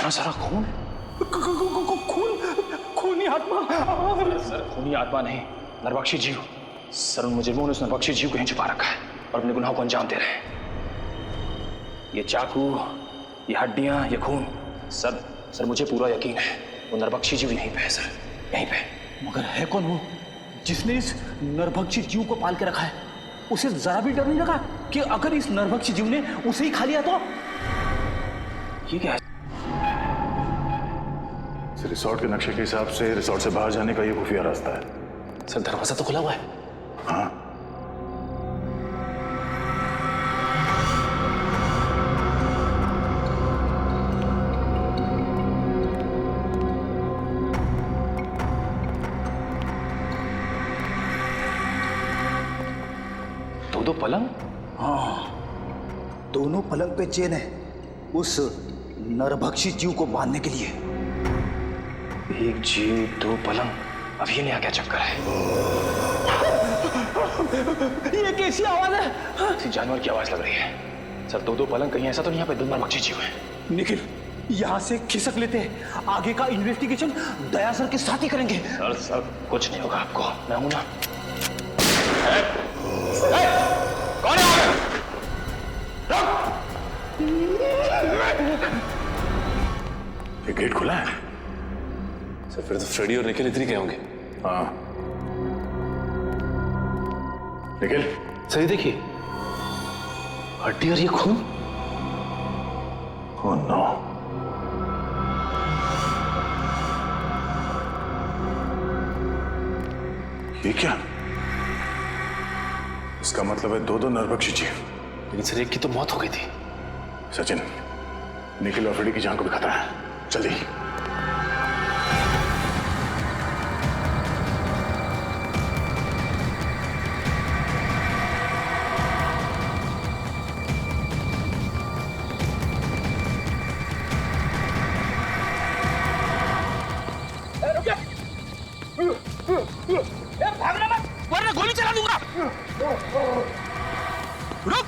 इतना सारा खून? खूनी आत्मा। सर खूनी आत्मा नहीं, नरभक्षी जीव। सर उन मुजरिमों ने उस नरभक्षी जीव को यहीं छुपा रखा है और अपने गुनाहों को अंजाम दे रहे हैं। ये चाकू, ये हड्डियां, ये खून, सर मुझे पूरा यकीन है वो नरभक्षी जीव यहीं पे है सर, यहीं पे। मगर है कौन वो जिसने इस नरभक्षी जीव को पाल के रखा है? उसे जरा भी डर नहीं लगा कि अगर इस नरभक्षी जीव ने उसे ही खा लिया तो? ये क्या है? रिसोर्ट के नक्शे के हिसाब से रिसोर्ट से बाहर जाने का ये खुफिया रास्ता है। सर दरवाजा तो खुला हुआ है। हाँ, दो पलंग? हाँ, दोनों पलंग पे चेन है उस नरभक्षी जीव को बांधने के लिए। एक जीव दो पलंग, अब ये नया क्या चक्कर है? ये कैसी आवाज है? किसी जानवर की आवाज लग रही है। सर दो पलंग, कहीं ऐसा तो नहीं यहाँ पे दो नरभक्षी जीव है? निखिल, यहाँ से खिसक लेते हैं, आगे का इन्वेस्टिगेशन दया सर के साथ ही करेंगे। सर कुछ नहीं होगा आपको, मैं हूं ना। कौन है? ये गेट खुला है। सर फिर तो फ्रेडी और निखिल इतनी गए होंगे। हाँ, निखिल, सही देखिए, हड्डी और ये खून। ओह नो, ये क्या? इसका मतलब है दो नरभक्षी जीव। लेकिन सर एक की तो मौत हो गई थी। सचिन, निखिल और फ्रेडी की जान को भी खतरा है, जल्दी। भागना मत, वरना गोली चला दूंगा। रुक।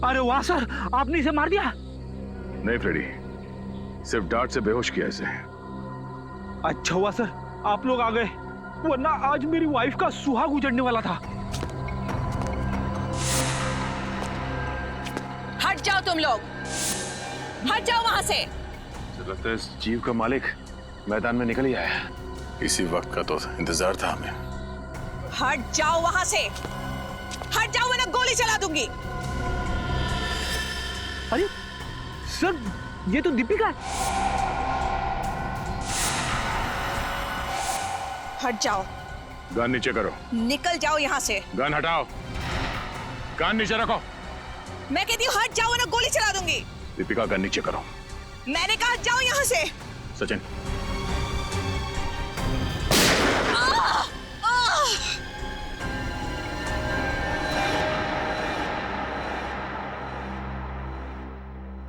अरे वाह सर, आपने इसे मार दिया? नहीं फ्रेडी, सिर्फ डार्ट से बेहोश किया इसे। अच्छा हुआ सर आप लोग आ गए, वरना आज मेरी वाइफ का सुहाग उजड़ने वाला था। हट जाओ तुम लोग, हट जाओ वहां से। लगता है इस जीव का मालिक मैदान में निकल ही आया। इसी वक्त का तो इंतजार था हमें। हट जाओ वहां से, हट जाओ वरना गोली चला दूंगी। अरे सर, ये तो दीपिका है। हट जाओ, गन नीचे करो। निकल जाओ यहाँ से। गन हटाओ, गन नीचे रखो। मैं कहती हूँ हट जाओ वरना गोली चला दूंगी। दीपिका, गन नीचे करो। मैंने कहा हट जाओ यहाँ से। सचिन,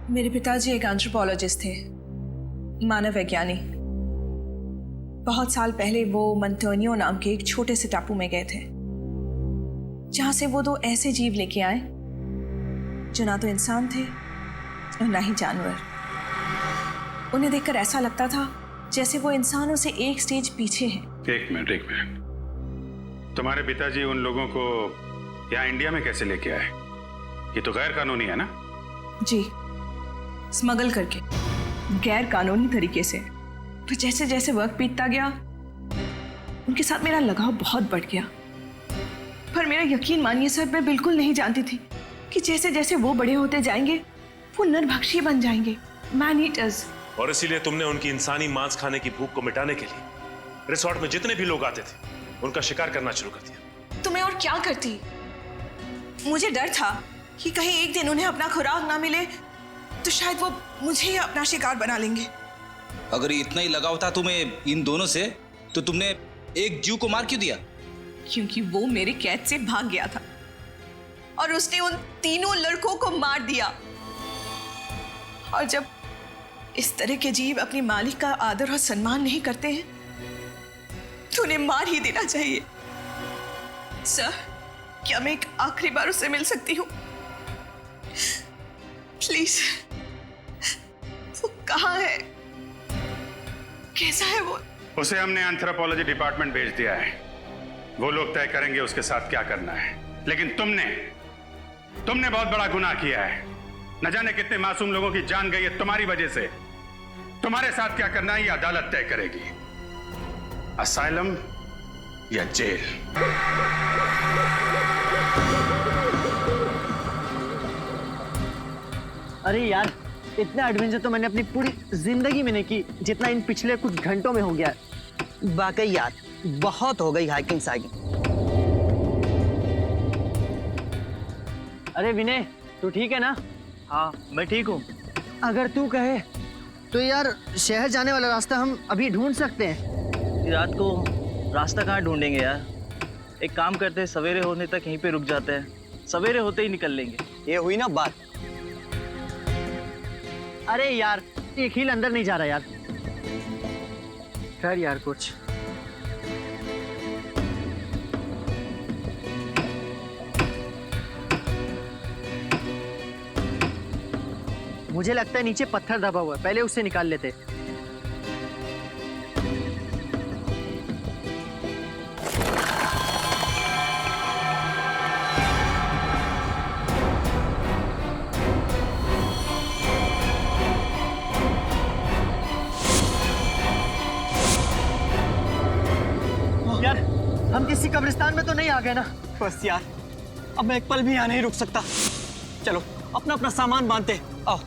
मेरे पिताजी एक एंथ्रोपोलॉजिस्ट थे, मानव वैज्ञानी। बहुत साल पहले वो मंटोनियो नाम के एक छोटे से टापू में गए थे, जहां से वो दो ऐसे जीव लेके आए जो ना तो इंसान थे और ना ही जानवर। उन्हें देखकर ऐसा लगता था जैसे वो इंसानों से एक स्टेज पीछे हैं। एक मिनट, तुम्हारे पिताजी उन लोगों को यहाँ इंडिया में कैसे लेके आए? ये तो गैर कानूनी है ना? जी, स्मगल करके, गैर कानूनी तरीके से। पर जैसे जैसे वक्त बीतता गया उनके साथ मेरा लगाव बहुत बढ़ गया। पर मेरा यकीन मानिए सर, मैं बिल्कुल नहीं जानती थी कि जैसे जैसे वो बड़े होते जाएंगे वो नरभक्षी बन जाएंगे, मैन ईटर्स। और इसीलिए तुमने उनकी इंसानी मांस खाने की भूख को मिटाने के लिए रिसोर्ट में जितने भी लोग आते थे उनका शिकार करना शुरू कर दिया। तो मैं और क्या करती? मुझे डर था कि कहीं एक दिन उन्हें अपना खुराक ना मिले तो शायद वो मुझे ही अपना शिकार बना लेंगे। अगर इतना ही लगाव था तुम्हें इन दोनों से तो तुमने एक जीव को मार क्यों दिया? क्योंकि वो मेरे कैद से भाग गया था और उसने उन तीनों लड़कों को मार दिया। और जब इस तरह के जीव अपने मालिक का आदर और सम्मान नहीं करते हैं तो उन्हें मार ही देना चाहिए। सर, क्या मैं एक आखिरी बार उससे मिल सकती हूँ? प्लीज। वो कहाँ है? कैसा है वो? उसे हमने एंथ्रोपोलॉजी डिपार्टमेंट भेज दिया है। वो लोग तय करेंगे उसके साथ क्या करना है। लेकिन तुमने बहुत बड़ा गुनाह किया है। न जाने कितने मासूम लोगों की जान गई है तुम्हारी वजह से। तुम्हारे साथ क्या करना है ये अदालत तय करेगी, असाइलम या जेल। अरे यार, इतना एडवेंचर तो मैंने अपनी पूरी जिंदगी में नहीं की जितना इन पिछले कुछ घंटों में हो गया। वाकई यार, बहुत हो गई हाइकिंग साइकिंग। अरे विनय, तू ठीक है ना? हाँ, मैं ठीक हूँ। अगर तू कहे तो यार शहर जाने वाला रास्ता हम अभी ढूंढ सकते हैं। रात को रास्ता कहाँ ढूंढेंगे यार? एक काम करते हैं, सवेरे होने तक यहीं पे रुक जाते हैं, सवेरे होते ही निकल लेंगे। ये हुई ना बात। अरे यार, एक हील अंदर नहीं जा रहा यार। खैर यार, कुछ मुझे लगता है नीचे पत्थर दबा हुआ है, पहले उससे निकाल लेते। यार, हम किसी कब्रिस्तान में तो नहीं आ गए ना? बस यार, अब मैं एक पल भी यहाँ नहीं रुक सकता। चलो अपना अपना सामान बांधते, आओ।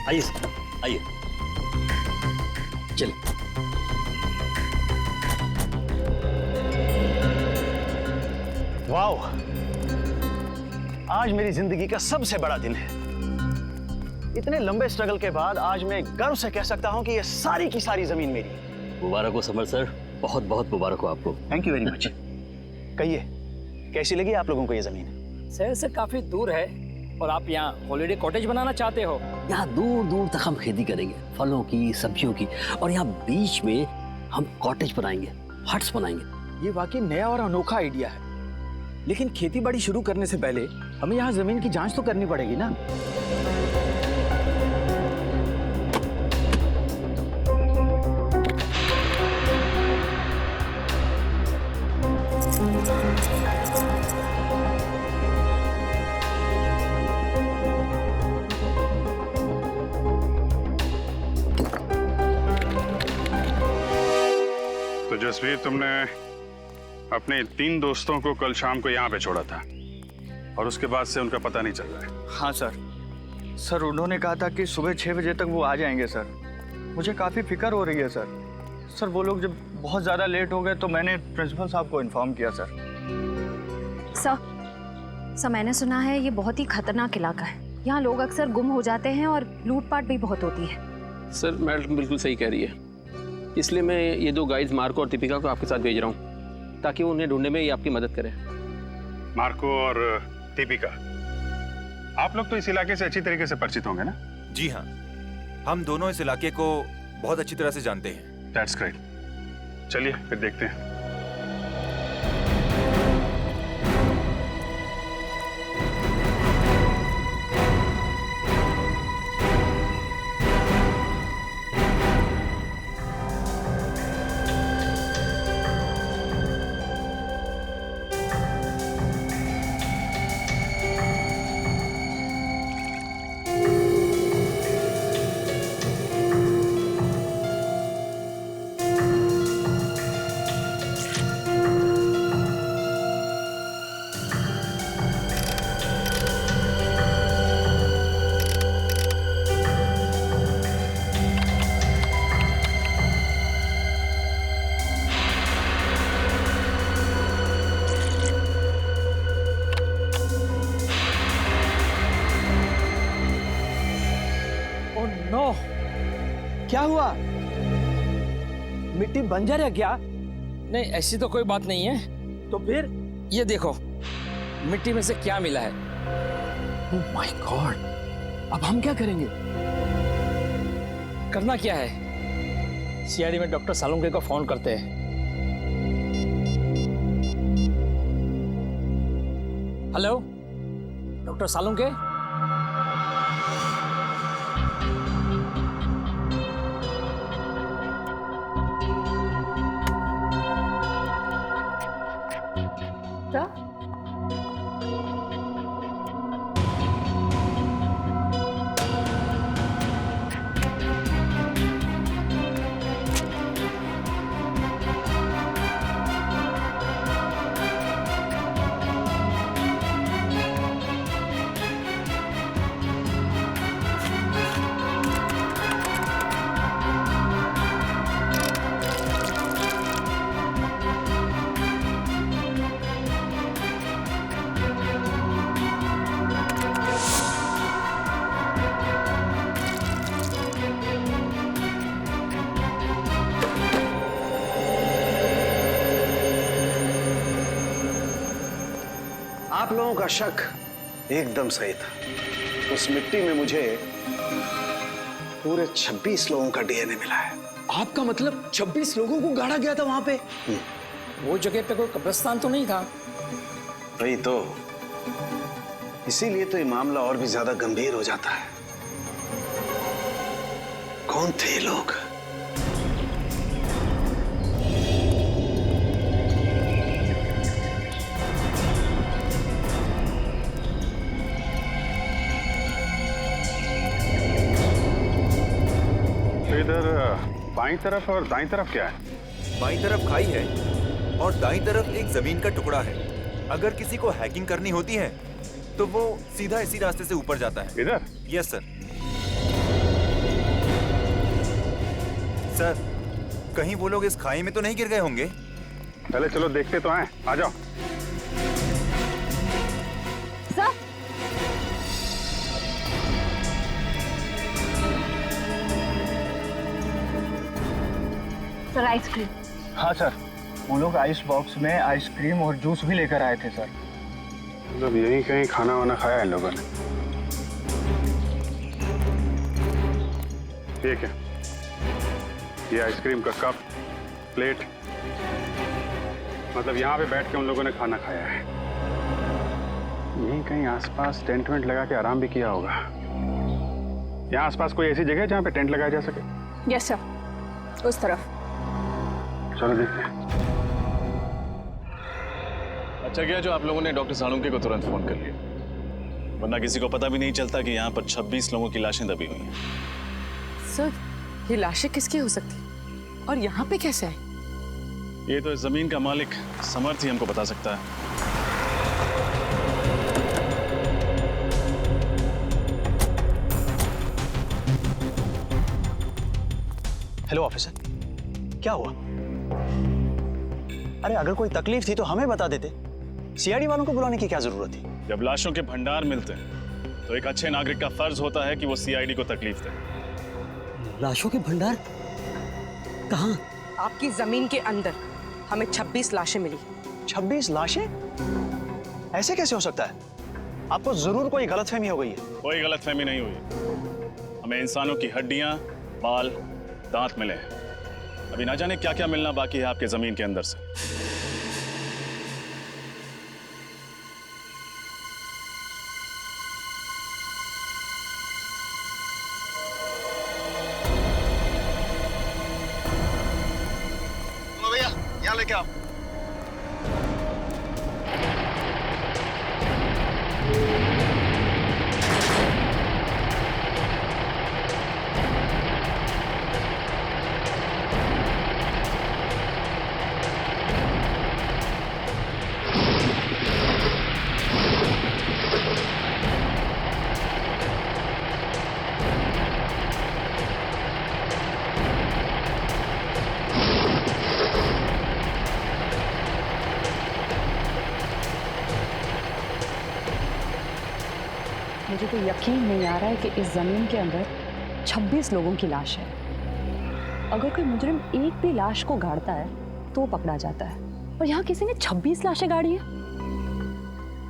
आइए आइए, चलिए। वाओ, आज मेरी जिंदगी का सबसे बड़ा दिन है। इतने लंबे स्ट्रगल के बाद आज मैं गर्व से कह सकता हूं कि ये सारी की सारी जमीन मेरी है। मुबारक हो समर सर, बहुत बहुत मुबारक हो आपको। Thank you very much. कहिए, कैसी लगी आप लोगों को ये जमीन? शहर से काफी दूर है और आप यहाँ हॉलिडे कॉटेज बनाना चाहते हो? यहाँ दूर दूर तक हम खेती करेंगे, फलों की, सब्जियों की, और यहाँ बीच में हम कॉटेज बनाएंगे, हट्स बनाएंगे। ये वाकई नया और अनोखा आइडिया है, लेकिन खेती बाड़ी शुरू करने से पहले हमें यहाँ जमीन की जांच तो करनी पड़ेगी ना। तो जसवीर, तुमने अपने 3 दोस्तों को कल शाम को यहाँ पे छोड़ा था और उसके बाद से उनका पता नहीं चल रहा है। हाँ सर, उन्होंने कहा था कि सुबह 6 बजे तक वो आ जाएंगे सर। मुझे काफ़ी फिक्र हो रही है सर। वो लोग जब बहुत ज़्यादा लेट हो गए तो मैंने प्रिंसिपल साहब को इन्फॉर्म किया सर। सर, मैंने सुना है ये बहुत ही खतरनाक इलाका है। यहाँ लोग अक्सर गुम हो जाते हैं और लूटपाट भी बहुत होती है। सर, मैडम बिल्कुल सही कह रही है, इसलिए मैं ये 2 गाइड्स मार्को और दीपिका को आपके साथ भेज रहा हूँ ताकि वो उन्हें ढूंढने में ये आपकी मदद करें। मार्को और दीपिका, आप लोग तो इस इलाके से अच्छी तरीके से परिचित होंगे ना? जी हाँ, हम दोनों इस इलाके को बहुत अच्छी तरह से जानते हैं। That's great. चलिए फिर देखते हैं। क्या हुआ? मिट्टी बंजर है क्या? नहीं, ऐसी तो कोई बात नहीं है। तो फिर? ये देखो, मिट्टी में से क्या मिला है। ओह माय गॉड, अब हम क्या करेंगे? करना क्या है, सीआईडी में डॉक्टर सालुंके को फोन करते हैं। Hello, doctor Salunke? आप लोगों का शक एकदम सही था। उस मिट्टी में मुझे पूरे 26 लोगों का डीएनए मिला है। आपका मतलब 26 लोगों को गाड़ा गया था वहां पे? वो जगह पे कोई कब्रिस्तान तो नहीं था? वही तो, इसीलिए तो ये मामला और भी ज्यादा गंभीर हो जाता है। कौन थे ये लोग? इधर बाईं तरफ और दाईं तरफ क्या है? बाईं तरफ खाई है और दाईं तरफ एक जमीन का टुकड़ा है। अगर किसी को हैकिंग करनी होती है तो वो सीधा इसी रास्ते से ऊपर जाता है। इधर? Yes sir. सर, कहीं वो लोग इस खाई में तो नहीं गिर गए होंगे? पहले चलो देखते तो हैं, आ जाओ। Sir ice cream. हाँ सर, वो लोग आइस बॉक्स में आइसक्रीम और जूस भी लेकर आए थे सर। मतलब यहीं कहीं खाना वाना खाया है लोगों ने। ठीक है, ये आइसक्रीम का कप, प्लेट, मतलब यहाँ पे बैठ के उन लोगों ने खाना खाया है। यहीं कहीं आसपास टेंट वेंट लगा के आराम भी किया होगा। यहाँ आसपास कोई ऐसी जगह है जहाँ पे टेंट लगाया जा सके? यस सर, उस तरफ। चलो देखते हैं। अच्छा किया जो आप लोगों ने डॉक्टर सालुंके को तुरंत फोन कर लिया, वरना किसी को पता भी नहीं चलता कि यहाँ पर 26 लोगों की लाशें दबी हुई हैं। सर, ये लाशें किसकी हो सकती, और यहाँ पे कैसे आई? ये तो इस जमीन का मालिक समर्थ ही हमको बता सकता है। हेलो ऑफिसर, क्या हुआ? अरे अगर कोई तकलीफ थी तो हमें बता देते। सीआईडी वालों को बुलाने की क्या जरूरत थी? जब लाशों के भंडार मिलते हैं तो एक अच्छे नागरिक का फर्ज होता है कि वो सीआईडी को तकलीफ दे। लाशों के भंडार कहाँ? आपकी जमीन के अंदर हमें 26 लाशें मिली। 26 लाशें? ऐसे कैसे हो सकता है? आपको जरूर कोई गलतफहमी हो गई है। कोई गलतफहमी नहीं हुई। हमें इंसानों की हड्डियां, बाल, दांत मिले हैं। अभी ना जाने क्या क्या मिलना बाकी है आपके जमीन के अंदर से। भैया यहाँ लेके आओ। मुझे तो यकीन नहीं आ रहा है कि इस जमीन के अंदर 26 लोगों की लाश है। अगर कोई मुजरिम एक भी लाश को गाड़ता है तो वो पकड़ा जाता है, और यहाँ किसी ने 26 लाशें गाड़ी है।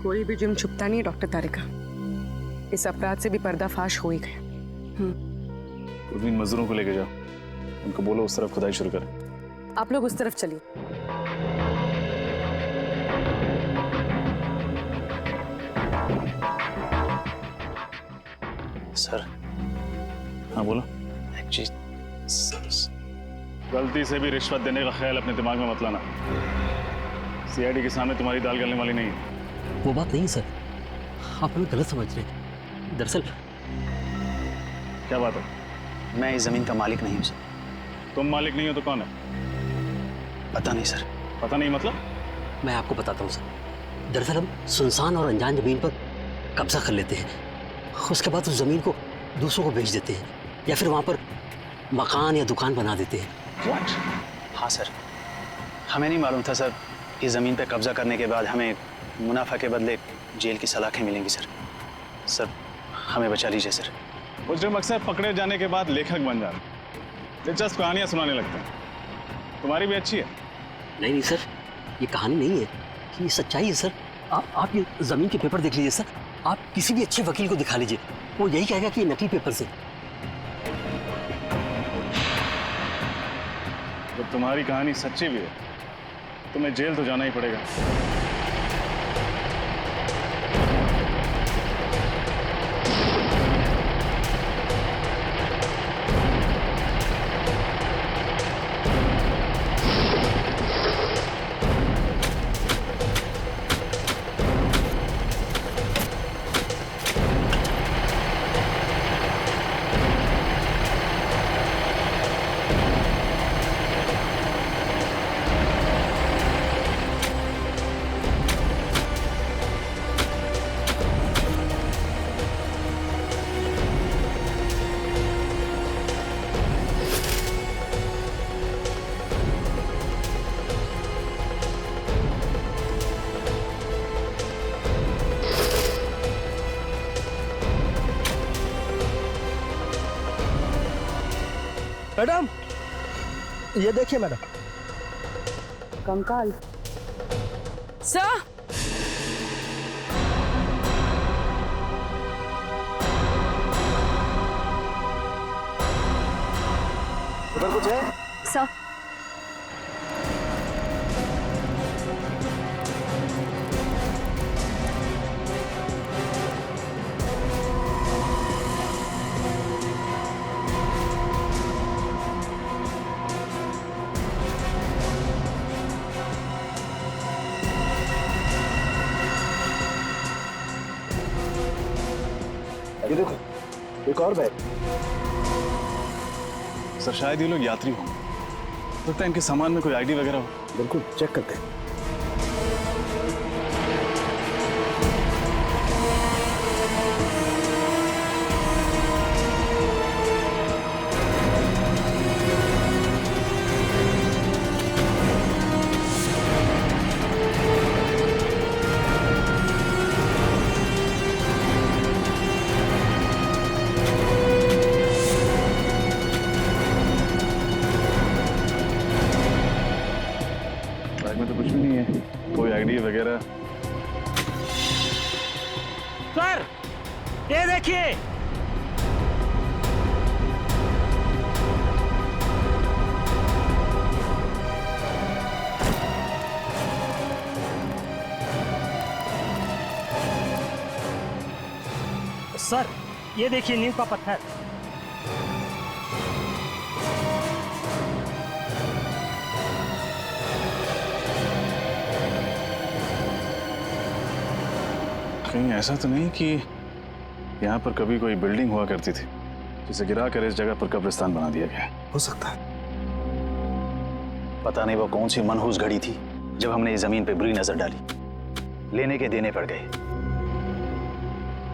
कोई भी जुर्म छुपता नहीं है डॉक्टर तारिका। इस अपराध से भी पर्दाफाश हो ही गया। उन मजदूरों को लेके जाओ, उनको बोलो उस तरफ खुदाई शुरू करें। आप लोग उस तरफ चलिए। सर। हाँ बोलो। गलती से भी रिश्वत देने का ख्याल अपने दिमाग में मत लाना। सीआईडी के सामने तुम्हारी दाल गलने वाली नहीं है। वो बात नहीं सर, आप हमें गलत समझ रहे हैं। दरअसल क्या बात है? मैं इस जमीन का मालिक नहीं हूँ सर। तुम मालिक नहीं हो तो कौन है? पता नहीं सर। पता नहीं मतलब? मैं आपको बताता हूँ सर। दरअसल हम सुनसान और अनजान जमीन पर कब्जा कर लेते हैं, उसके बाद उस जमीन को दूसरों को बेच देते हैं, या फिर वहाँ पर मकान या दुकान बना देते हैं। What? हाँ सर, हमें नहीं मालूम था सर, इस ज़मीन पे कब्जा करने के बाद हमें मुनाफा के बदले जेल की सलाखें मिलेंगी सर। सर हमें बचा लीजिए सर। मुजरिम अक्सर पकड़े जाने के बाद लेखक बन जाते हैं, दिलचस्प कहानियाँ सुनाने लगते हैं। तुम्हारी भी अच्छी है। नहीं नहीं सर, ये कहानी नहीं है, ये सच्चाई है सर। आप ये ज़मीन के पेपर देख लीजिए सर। आप किसी भी अच्छे वकील को दिखा लीजिए, वो यही कहेगा कि ये नकली पेपर से। जब तुम्हारी कहानी सच्ची भी है, तुम्हें जेल तो जाना ही पड़ेगा। मैडम, ये देखिए मैडम। कंकाल सर। उधर कुछ है सर? ये देखो, एक और बैग। सर शायद ये लोग यात्री होंगे, लगता है इनके सामान में कोई आईडी वगैरह हो। बिल्कुल चेक करते हैं। में तो कुछ भी नहीं है, कोई आईडी वगैरह। सर ये देखिए। सर ये देखिए नीम का पत्थर। कहीं ऐसा तो नहीं कि यहाँ पर कभी कोई बिल्डिंग हुआ करती थी जिसे गिरा कर इस जगह पर कब्रिस्तान बना दिया गया? हो सकता है। पता नहीं वो कौन सी मनहूस घड़ी थी जब हमने इस जमीन पे बुरी नजर डाली। लेने के देने पड़ गए।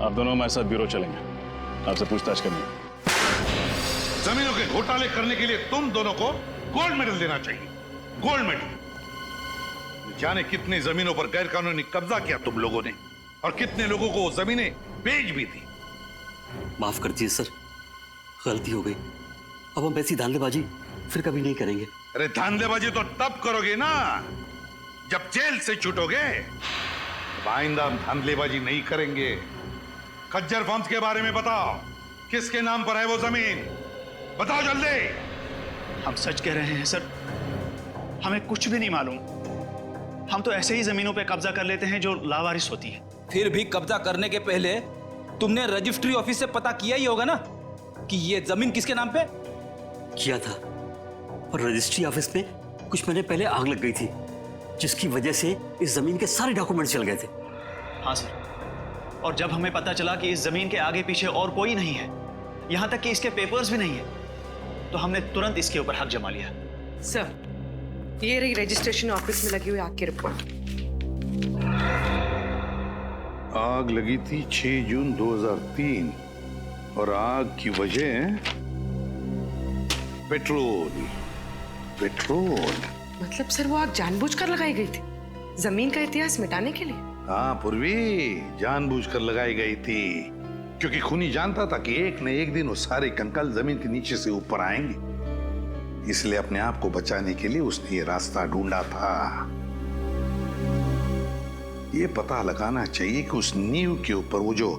आप दोनों हमारे साथ ब्यूरो चलेंगे, आपसे पूछताछ करनी। जमीनों के घोटाले करने के लिए तुम दोनों को गोल्ड मेडल देना चाहिए। Gold medal. जाने कितनी जमीनों पर गैरकानूनी कब्जा किया तुम लोगों ने, और कितने लोगों को जमीनें बेच भी दी। माफ कर दीजिए सर, गलती हो गई। अब हम ऐसी धांधलेबाजी फिर कभी नहीं करेंगे। अरे धांधलेबाजी तो तब करोगे ना जब जेल से छूटोगे। अब आइंदा हम धांधलेबाजी नहीं करेंगे। खज्जर फर्म्स के बारे में बताओ, किसके नाम पर है वो जमीन? बताओ जल्दी। हम सच कह रहे हैं सर, हमें कुछ भी नहीं मालूम। हम तो ऐसे ही जमीनों पे कब्जा कर लेते हैं जो लावारिस होती है। फिर भी कब्जा करने के पहले तुमने रजिस्ट्री ऑफिस से पता किया ही होगा ना कि ये जमीन किसके नाम पे? किया था, और रजिस्ट्री ऑफिस में कुछ महीने पहले आग लग गई थी, जिसकी वजह से इस जमीन के सारे डॉक्यूमेंट्स चल गए थे। हाँ सर, और जब हमें पता चला कि इस जमीन के आगे पीछे और कोई नहीं है, यहाँ तक कि इसके पेपर्स भी नहीं है, तो हमने तुरंत इसके ऊपर हक जमा लिया। सर, ये रही रजिस्ट्रेशन ऑफिस में लगी हुई आग की रिपोर्ट। आग लगी थी 6 जून 2003 और आग की वजह पेट्रोल। मतलब सर वो आग जानबूझकर लगाई गई थी, जमीन का इतिहास मिटाने के लिए? हाँ पूर्वी, जानबूझकर लगाई गई थी, क्योंकि खूनी जानता था कि एक न एक दिन वो सारे कंकाल जमीन के नीचे से ऊपर आएंगे। इसलिए अपने आप को बचाने के लिए उसने ये रास्ता ढूंढा था। ये पता लगाना चाहिए कि उस नींव के ऊपर वो जो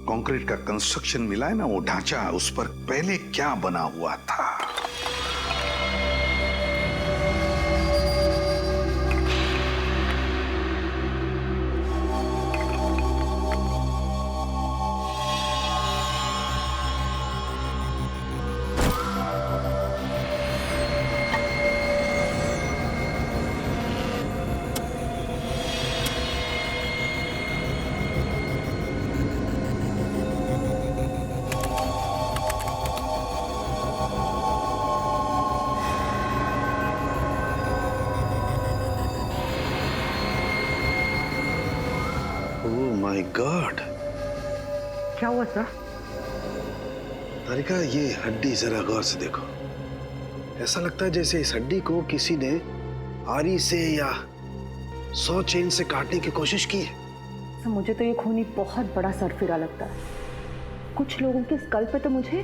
कंक्रीट का कंस्ट्रक्शन मिला है ना, वो ढांचा, उस पर पहले क्या बना हुआ था। माय गॉड, क्या हुआ सर? तारिका, ये हड्डी जरा गौर से देखो। ऐसा लगता है जैसे इस हड्डी को किसी ने आरी से या 100 चेन से काटने की कोशिश की है। सर, मुझे तो ये खूनी बहुत बड़ा सरफिरा लगता है। कुछ लोगों के स्कल पे तो मुझे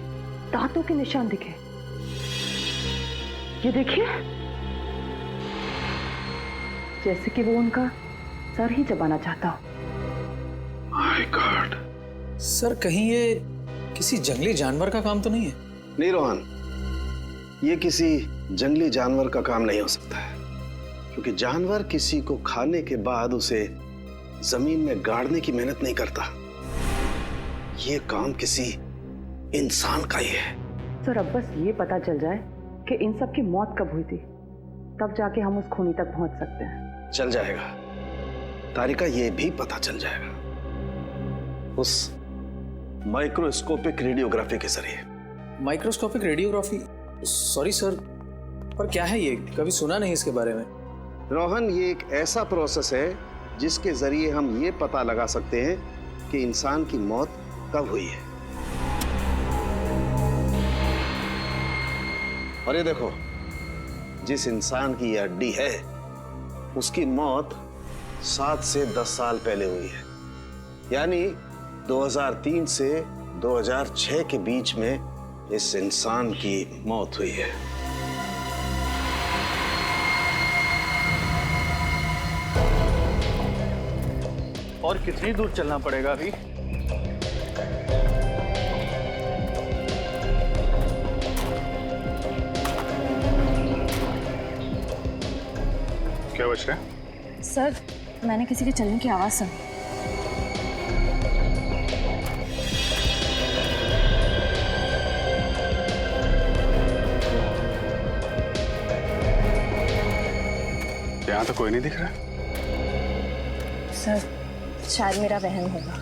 दांतों के निशान दिखे। ये देखिए, जैसे कि वो उनका सर ही चबाना चाहता हो। My God. सर, कहीं ये किसी जंगली जानवर का काम तो नहीं है? नहीं रोहन, ये किसी जंगली जानवर का काम नहीं हो सकता है, क्योंकि जानवर किसी को खाने के बाद उसे जमीन में गाड़ने की मेहनत नहीं करता। ये काम किसी इंसान का ही है। सर, अब बस ये पता चल जाए कि इन सब की मौत कब हुई थी, तब जाके हम उस खूनी तक पहुंच सकते हैं। चल जाएगा तारिका, ये भी पता चल जाएगा उस माइक्रोस्कोपिक रेडियोग्राफी के जरिए। Microscopic radiography? सॉरी सर, पर क्या है ये? कभी सुना नहीं इसके बारे में। रोहन, ये एक ऐसा प्रोसेस है जिसके जरिए हम ये पता लगा सकते हैं कि इंसान की मौत कब हुई है। और ये देखो, जिस इंसान की ये हड्डी है, उसकी मौत 7 से 10 साल पहले हुई है, यानी 2003 से 2006 के बीच में इस इंसान की मौत हुई है। और कितनी दूर चलना पड़ेगा अभी? क्या बच रहा है? सर, मैंने किसी के चलने की आवाज सुनी। यहाँ तो कोई नहीं दिख रहा। सर, शायद मेरा वहम होगा।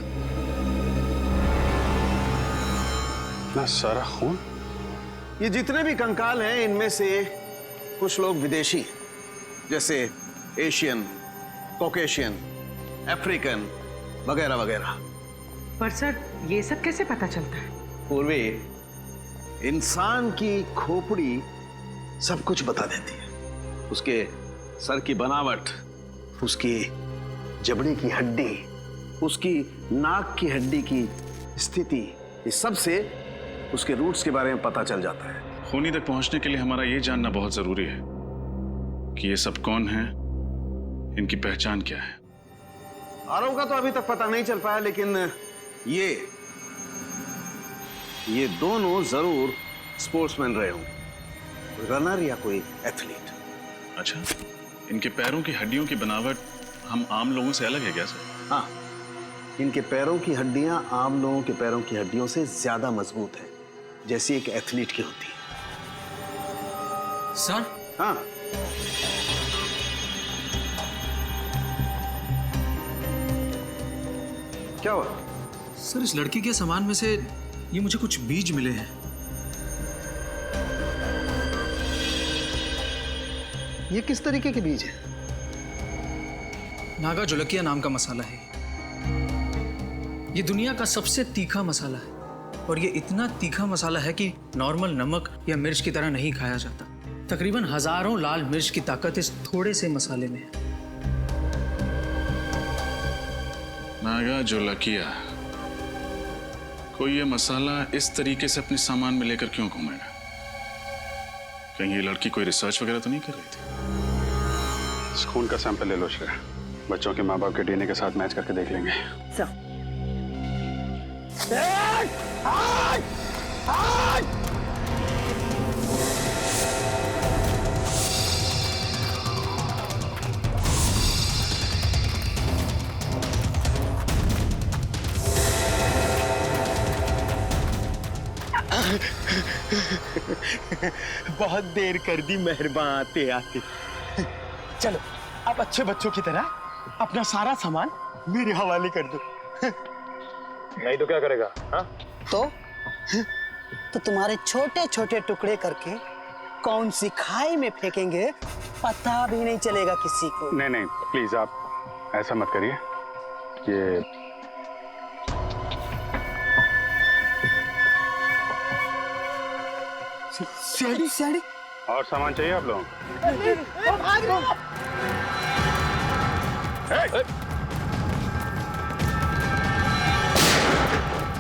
इतना सारा खून। ये जितने भी कंकाल हैं, इनमें से कुछ लोग विदेशी, जैसे एशियन, कॉकेशियन, अफ्रीकन वगैरह वगैरह। पर सर, ये सब कैसे पता चलता है? पूर्वी, इंसान की खोपड़ी सब कुछ बता देती है। उसके सर की बनावट, उसकी जबड़े की हड्डी, उसकी नाक की हड्डी की स्थिति, इस सब से उसके रूट्स के बारे में पता चल जाता है। खूनी तक पहुंचने के लिए हमारा ये जानना बहुत जरूरी है कि ये सब कौन है, इनकी पहचान क्या है। आरव का तो अभी तक पता नहीं चल पाया, लेकिन ये दोनों जरूर स्पोर्ट्समैन रहे हों, रनर या कोई एथलीट। अच्छा, इनके पैरों की हड्डियों की बनावट हम आम लोगों से अलग है क्या सर? हाँ, इनके पैरों की हड्डियां आम लोगों के पैरों की हड्डियों से ज्यादा मजबूत है, जैसी एक एथलीट की होती है। सर? हाँ। क्या हुआ? सर, इस लड़की के सामान में से ये मुझे कुछ बीज मिले हैं। ये किस तरीके के बीज हैं? नागा जोलकिया नाम का मसाला है। ये दुनिया का सबसे तीखा मसाला है और ये इतना तीखा मसाला है कि नॉर्मल नमक या मिर्च की तरह नहीं खाया जाता। तकरीबन हजारों लाल मिर्च की ताकत इस थोड़े से मसाले में है। नागा जोलकिया, कोई ये मसाला इस तरीके से अपने सामान में लेकर क्यों घूमेगा? कहीं ये लड़की कोई रिसर्च वगैरह तो नहीं कर रही थी? खून का सैंपल ले लो श्रेया, बच्चों के माँ बाप के डीएनए के साथ मैच करके देख लेंगे। बहुत देर कर दी मेहरबान आते आते। चलो अब अच्छे बच्चों की तरह अपना सारा सामान मेरे हवाले कर दो। नहीं तो क्या करेगा? हाँ? तो तुम्हारे छोटे छोटे टुकड़े करके कौन सी खाई में फेंकेंगे पता भी नहीं चलेगा किसी को। नहीं नहीं, प्लीज आप ऐसा मत करिए। ये सीढ़ी सीढ़ी और सामान चाहिए आप लोगों को? भाग रहे हो।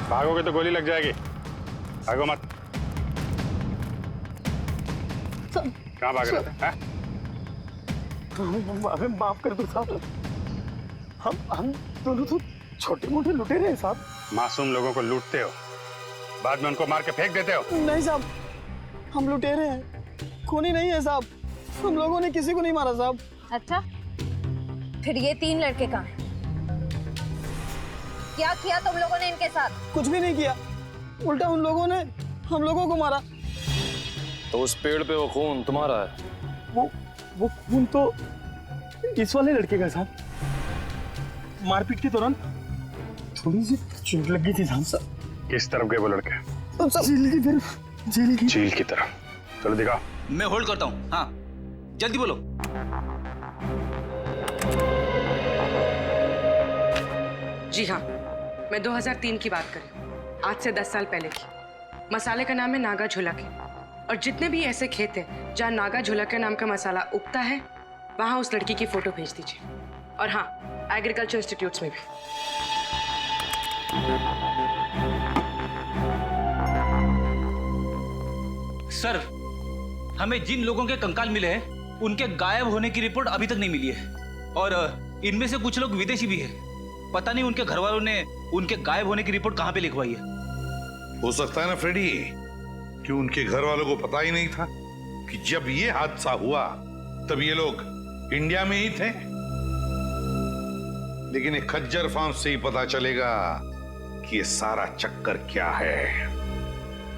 भागोगे तो गोली लग जाएगी, भागो मत। कहाँ भाग रहे थे? हमें माफ कर दो साहब, हम दोनों तो छोटे मोटे लुटेरे हैं साहब। मासूम लोगों को लूटते हो, बाद में उनको मार के फेंक देते हो। नहीं साहब, हम लुटेरे हैं, खूनी नहीं है साहब। हम लोगों ने किसी को नहीं मारा साहब। अच्छा, फिर ये 3 लड़के कहाँ हैं? क्या किया तुम लोगों ने इनके साथ? कुछ भी नहीं किया, उल्टा उन लोगों ने हम लोगों को मारा। तो उस पेड़ पे वो खून तुम्हारा है? वो खून तो इस वाले लड़के का साहब। मारपीट के दौरान थोड़ी सी चोट लगी थी साहब। किस तरफ गए वो लड़के? जेल की तरफ। जेल की तरफ? चलो दिखाओ। मैं होल्ड करता हूँ। हाँ, जल्दी बोलो। जी हाँ, मैं 2003 की बात कर रही हूँ, आज से 10 साल पहले की। मसाले का नाम है नागा झोलकिया, और जितने भी ऐसे खेत हैं जहाँ नागा झोलकिया नाम का मसाला उगता है, वहाँ उस लड़की की फोटो भेज दीजिए। और हाँ, एग्रीकल्चर इंस्टीट्यूट्स में भी। सर, हमें जिन लोगों के कंकाल मिले हैं उनके गायब होने की रिपोर्ट अभी तक नहीं मिली है, और इनमें से कुछ लोग विदेशी भी हैं। पता नहीं उनके घर वालों ने उनके गायब होने की रिपोर्ट कहां पे लिखवाई है। हो सकता है ना फ्रेडी कि उनके घर वालों को पता ही नहीं था कि जब ये हादसा हुआ तब ये लोग इंडिया में ही थे। लेकिन एक खज्जर फार्म से ही पता चलेगा कि ये सारा चक्कर क्या है।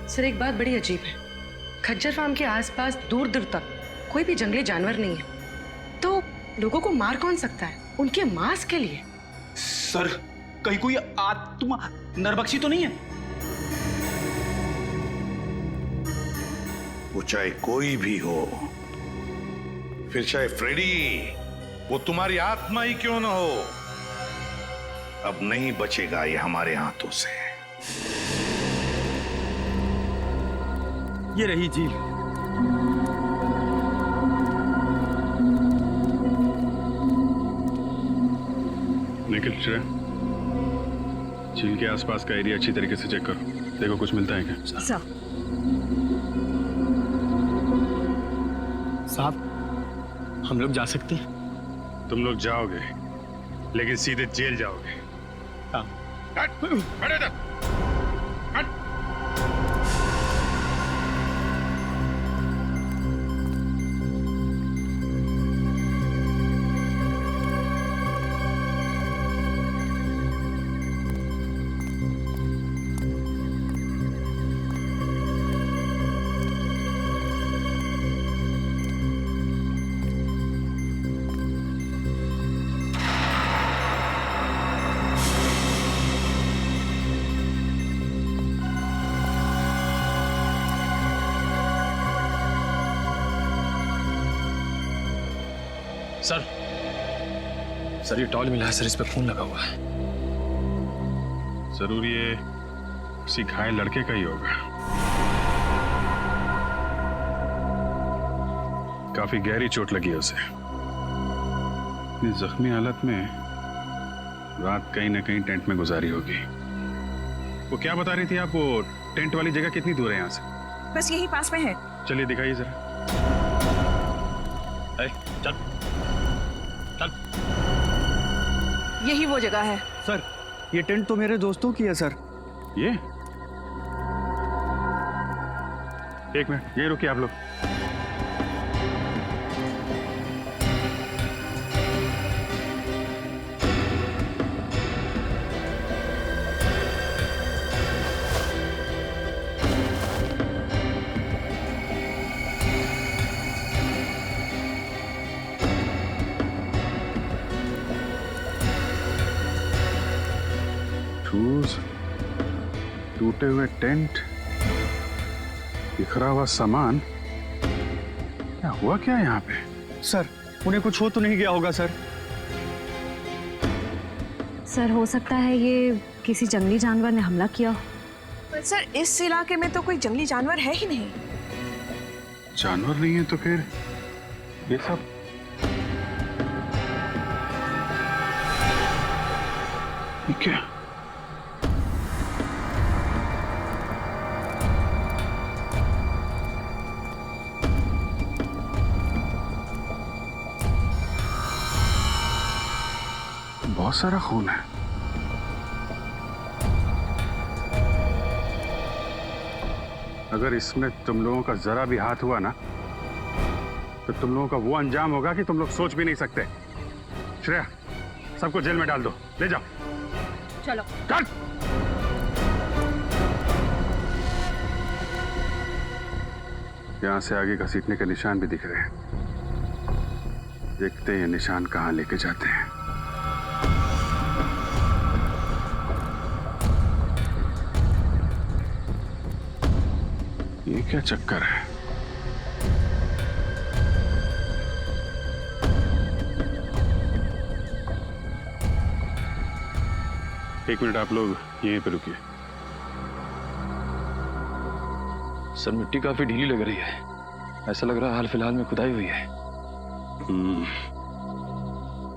सर, एक बात बड़ी अजीब है, खज्जर फार्म के आसपास दूर दूर तक कोई भी जंगली जानवर नहीं है, तो लोगों को मार कौन सकता है उनके मांस के लिए? सर, कहीं कोई आत्मा नरबक्षी तो नहीं है? वो चाहे कोई भी हो, फिर चाहे फ्रेडी, वो तुम्हारी आत्मा ही क्यों ना हो, अब नहीं बचेगा ये हमारे हाथों से। ये रही झील। निखिल, श्रेया, झील के आसपास का एरिया अच्छी तरीके से चेक करो, देखो कुछ मिलता है क्या। सर, साहब, हम लोग जा सकते हैं? तुम लोग जाओगे, लेकिन सीधे जेल जाओगे। हाँ। खड़े रहो। सर ये टॉल मिला है सर, इस पे खून लगा हुआ है। जरूर ये किसी घायल लड़के का ही होगा। काफी गहरी चोट लगी है उसे। इतनी जख्मी हालत में रात कहीं ना कहीं टेंट में गुजारी होगी। वो क्या बता रही थी आप, वो टेंट वाली जगह कितनी दूर है यहाँ से? बस यही पास में है। चलिए दिखाइए जरा। चल चल। यही वो जगह है। सर ये टेंट तो मेरे दोस्तों की है सर। ये एक मिनट, ये रुकिए आप लोग। टूटे हुए टेंट, बिखरा हुआ सामान, क्या हुआ क्या यहाँ पे? सर उन्हें कुछ हो तो नहीं गया होगा सर? सर हो सकता है ये किसी जंगली जानवर ने हमला किया। पर सर इस इलाके में तो कोई जंगली जानवर है ही नहीं। जानवर नहीं है तो फिर ये सब? ये क्या? बहुत सारा खून है। अगर इसमें तुम लोगों का जरा भी हाथ हुआ ना, तो तुम लोगों का वो अंजाम होगा कि तुम लोग सोच भी नहीं सकते। श्रेया, सबको जेल में डाल दो, ले जाओ। चलो चल। यहां से आगे घसीटने के निशान भी दिख रहे हैं। देखते हैं ये निशान कहां लेके जाते हैं। ये क्या चक्कर है? एक मिनट आप लोग यहीं पे रुकिए। सर मिट्टी काफी ढीली लग रही है, ऐसा लग रहा है हाल फिलहाल में खुदाई हुई है।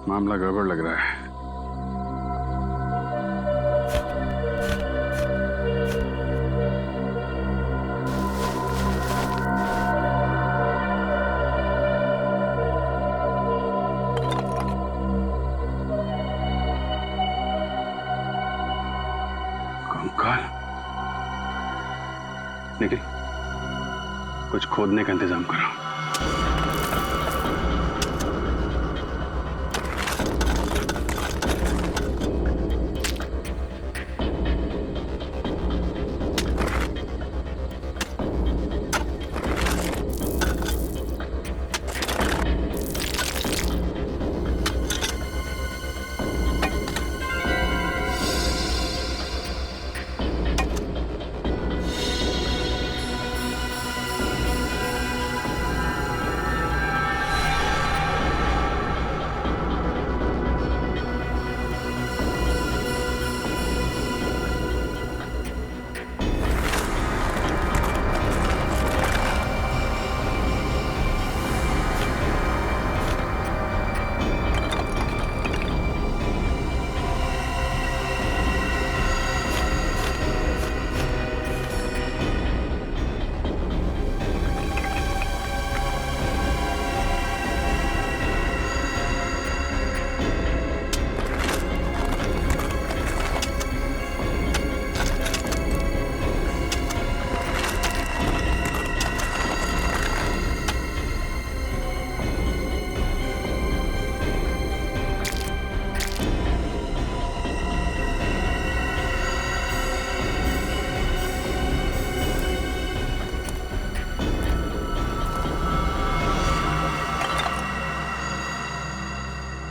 मामला गड़बड़ लग रहा है। निखिल, कुछ खोदने का इंतजाम करो।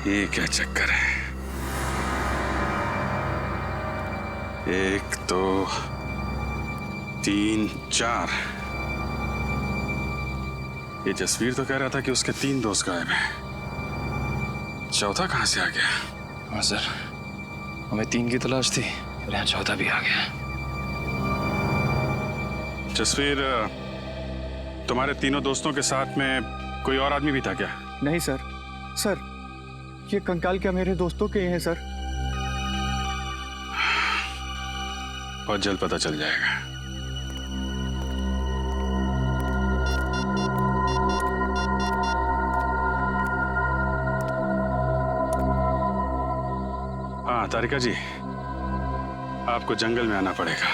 ये क्या चक्कर है? 1 2 3 4। ये जसवीर तो कह रहा था कि उसके 3 दोस्त गायब हैं। चौथा कहां से आ गया? हाँ सर, हमें 3 की तलाश थी और यहाँ चौथा भी आ गया। जसवीर, तुम्हारे तीनों दोस्तों के साथ में कोई और आदमी भी था क्या? नहीं सर। सर, ये कंकाल क्या मेरे दोस्तों के हैं सर? बहुत जल्द पता चल जाएगा। हाँ तारिका जी, आपको जंगल में आना पड़ेगा।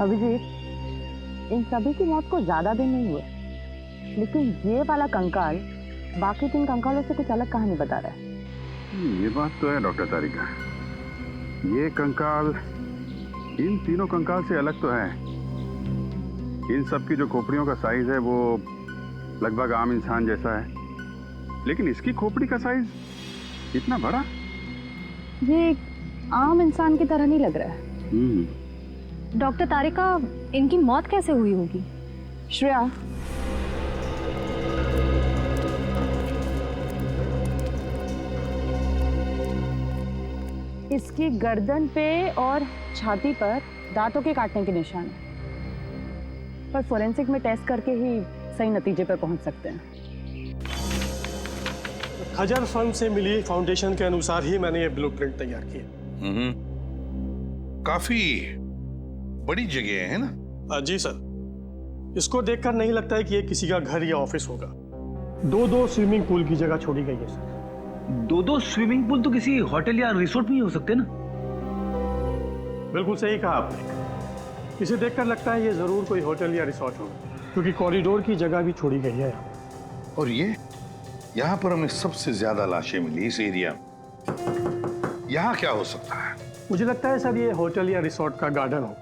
अभिजीत, इन सभी की मौत को ज्यादा दिन नहीं हुए, लेकिन ये वाला कंकाल बाकी 3 कंकालों से कुछ अलग कहानी बता रहा है। ये बात तो है डॉक्टर तारिका, ये कंकाल इन तीनों कंकाल से अलग तो है। इन सब की जो खोपड़ियों का साइज है वो लगभग आम इंसान जैसा है, लेकिन इसकी खोपड़ी का साइज इतना बड़ा। ये एक आम इंसान की तरह नहीं लग रहा है। डॉक्टर तारिका, इनकी मौत कैसे हुई होगी? श्रेया, इसकी गर्दन पे और छाती पर दांतों के काटने के निशान हैं, पर फोरेंसिक में टेस्ट करके ही सही नतीजे पर पहुंच सकते हैं। खजर फर्म से मिली फाउंडेशन के अनुसार ही मैंने ये ब्लूप्रिंट तैयार किया। काफी बड़ी जगह है ना? जी सर, इसको देखकर नहीं लगता है कि ये किसी का घर या ऑफिस होगा। 2 स्विमिंग पूल की जगह छोड़ी गई है सर। 2 स्विमिंग पूल तो किसी होटल या रिसोर्ट में ही हो सकते ना? बिल्कुल सही कहा आपने। इसे देखकर लगता है ये जरूर कोई होटल या रिसोर्ट होगा, क्योंकि कॉरिडोर की जगह भी छोड़ी गई है यहाँ। और ये यहाँ पर हमें सबसे ज्यादा लाशें मिली इस एरिया में। यहाँ क्या हो सकता है? मुझे लगता है सर ये होटल या रिसोर्ट का गार्डन हो।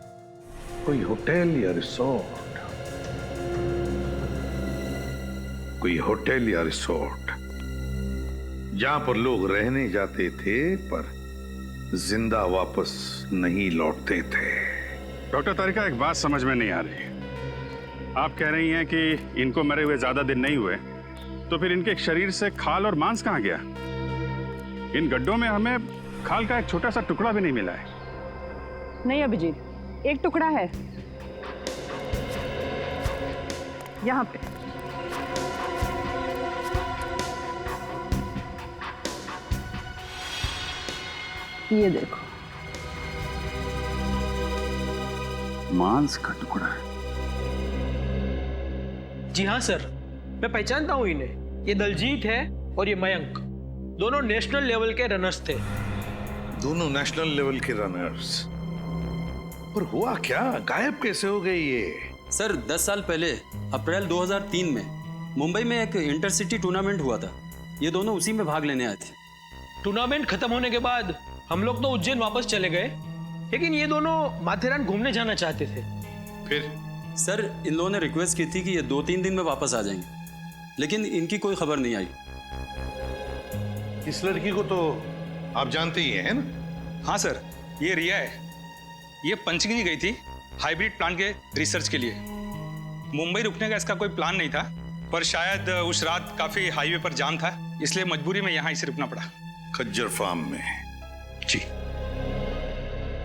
कोई होटल या रिसोर्ट, कोई होटल या रिसोर्ट जहां पर लोग रहने जाते थे पर जिंदा वापस नहीं लौटते थे। डॉक्टर तारिका, एक बात समझ में नहीं आ रही। आप कह रही हैं कि इनको मरे हुए ज्यादा दिन नहीं हुए, तो फिर इनके शरीर से खाल और मांस कहाँ गया? इन गड्ढों में हमें खाल का एक छोटा सा टुकड़ा भी नहीं मिला है। नहीं अभिजीत, एक टुकड़ा है यहाँ पे। ये देखो, मांस का टुकड़ा है। जी हाँ सर, मैं पहचानता हूँ इन्हें। ये दलजीत है और ये मयंक, दोनों नेशनल लेवल के रनर्स थे। दोनों नेशनल लेवल के रनर्स? पर हुआ क्या? गायब कैसे हो गए ये? सर 10 साल पहले अप्रैल 2003 में मुंबई में एक इंटरसिटी टूर्नामेंट हुआ था। ये दोनों उसी में भाग लेने आए थे। टूर्नामेंट खत्म होने के बाद हम लोग तो उज्जैन वापस चले गए, लेकिन ये दोनों माथेरान घूमने जाना चाहते थे। फिर? सर इन लोगों ने रिक्वेस्ट की थी कि ये 2-3 दिन में वापस आ जाएंगे, लेकिन इनकी कोई खबर नहीं आई। इस लड़की को तो आप जानते ही हैं ना? हाँ सर, ये रिया है। ये पंचगिनी गई थी हाइब्रिड प्लांट के रिसर्च के लिए। मुंबई रुकने का इसका कोई प्लान नहीं था, पर शायद उस रात काफी हाईवे पर जाम था, इसलिए मजबूरी में यहाँ इसे रुकना पड़ा। खज्जर फार्म में? जी।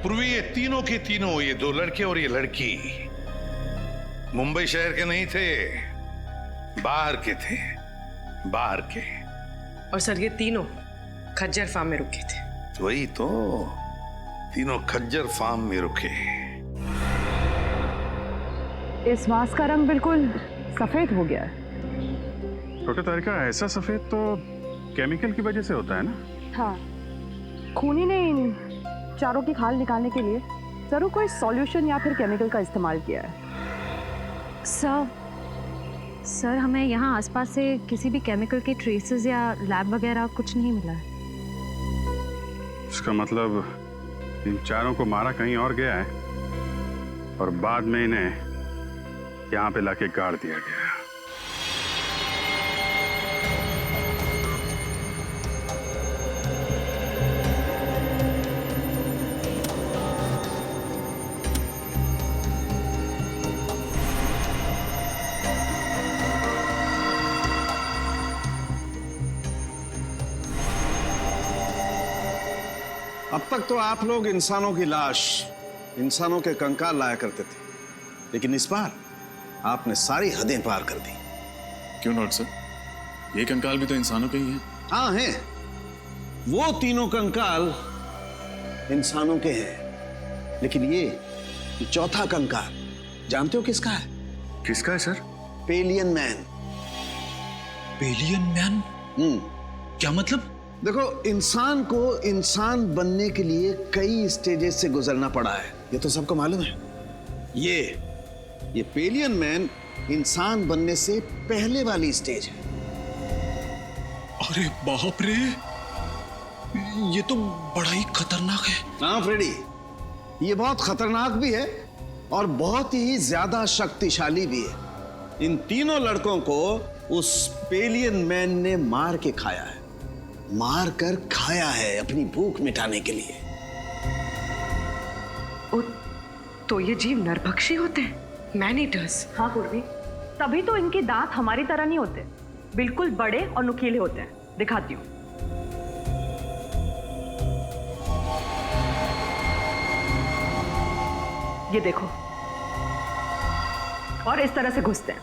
पूर्वी ये तीनों के तीनों, ये 2 लड़के और ये लड़की मुंबई शहर के नहीं थे, बाहर के थे, बाहर के। और सर ये तीनों खज्जर फार्म में रुके थे। वही तो, तीनों खज्जर फार्म में रुके। इस मांस का रंग बिल्कुल सफेद हो गया है। डॉक्टर तारिका, ऐसा सफेद तो केमिकल की वजह से होता है ना? हाँ, खूनी ने इन चारों की खाल निकालने के लिए जरूर कोई सॉल्यूशन या फिर केमिकल का इस्तेमाल किया है। सर हमें यहाँ आसपास से किसी भी केमिकल के ट्रेसेस या लैब वगैरह कुछ नहीं मिला है। इसका मतलब इन चारों को मारा कहीं और गया है और बाद में इन्हें यहाँ पे लाके गाड़ दिया गया। अब तक तो आप लोग इंसानों की लाश, इंसानों के कंकाल लाया करते थे, लेकिन इस बार आपने सारी हदें पार कर दी। क्यों नॉट सर? ये कंकाल भी तो इंसानों के ही हैं। हाँ हैं। वो तीनों कंकाल इंसानों के हैं, लेकिन ये चौथा कंकाल जानते हो किसका है? किसका है sir? Pavilion man. Pavilion man? क्या मतलब? देखो, इंसान को इंसान बनने के लिए कई स्टेजेस से गुजरना पड़ा है, ये तो सबको मालूम है। ये पेलियन मैन इंसान बनने से पहले वाली स्टेज है। अरे बाप रे, ये तो बड़ा ही खतरनाक है। हाँ फ्रेडी, ये बहुत खतरनाक भी है और बहुत ही ज्यादा शक्तिशाली भी है। इन तीनों लड़कों को उस पेलियन मैन ने मार के खाया है, मार कर खाया है अपनी भूख मिटाने के लिए। तो ये जीव नरभक्षी होते हैं, मैन ईटर्स। हाँ पूर्वी, तभी तो इनके दांत हमारी तरह नहीं होते, बिल्कुल बड़े और नुकीले होते हैं। दिखाती हूँ। ये देखो, और इस तरह से घुसते हैं।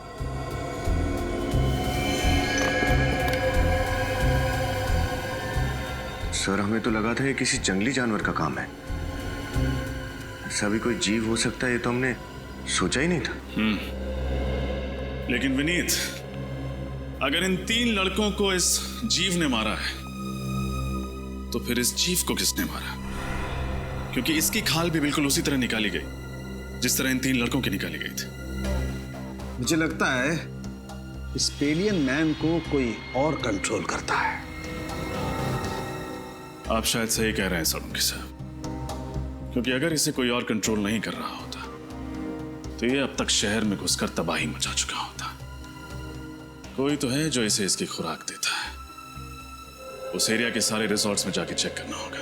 सर, हमें तो लगा था ये किसी जंगली जानवर का काम है। ऐसा भी कोई जीव हो सकता है, ये तो हमने सोचा ही नहीं था। लेकिन विनीत, अगर इन 3 लड़कों को इस जीव ने मारा है, तो फिर इस जीव को किसने मारा? क्योंकि इसकी खाल भी बिल्कुल उसी तरह निकाली गई जिस तरह इन 3 लड़कों की निकाली गई थी। मुझे लगता है इस पेलियन मैन को कोई और कंट्रोल करता है। आप शायद सही कह रहे हैं सोलंकी साहब, क्योंकि अगर इसे कोई और कंट्रोल नहीं कर रहा होता तो ये अब तक शहर में घुसकर तबाही मचा चुका होता। कोई तो है जो इसे इसकी खुराक देता है। उस एरिया के सारे रिसोर्ट्स में जाके चेक करना होगा।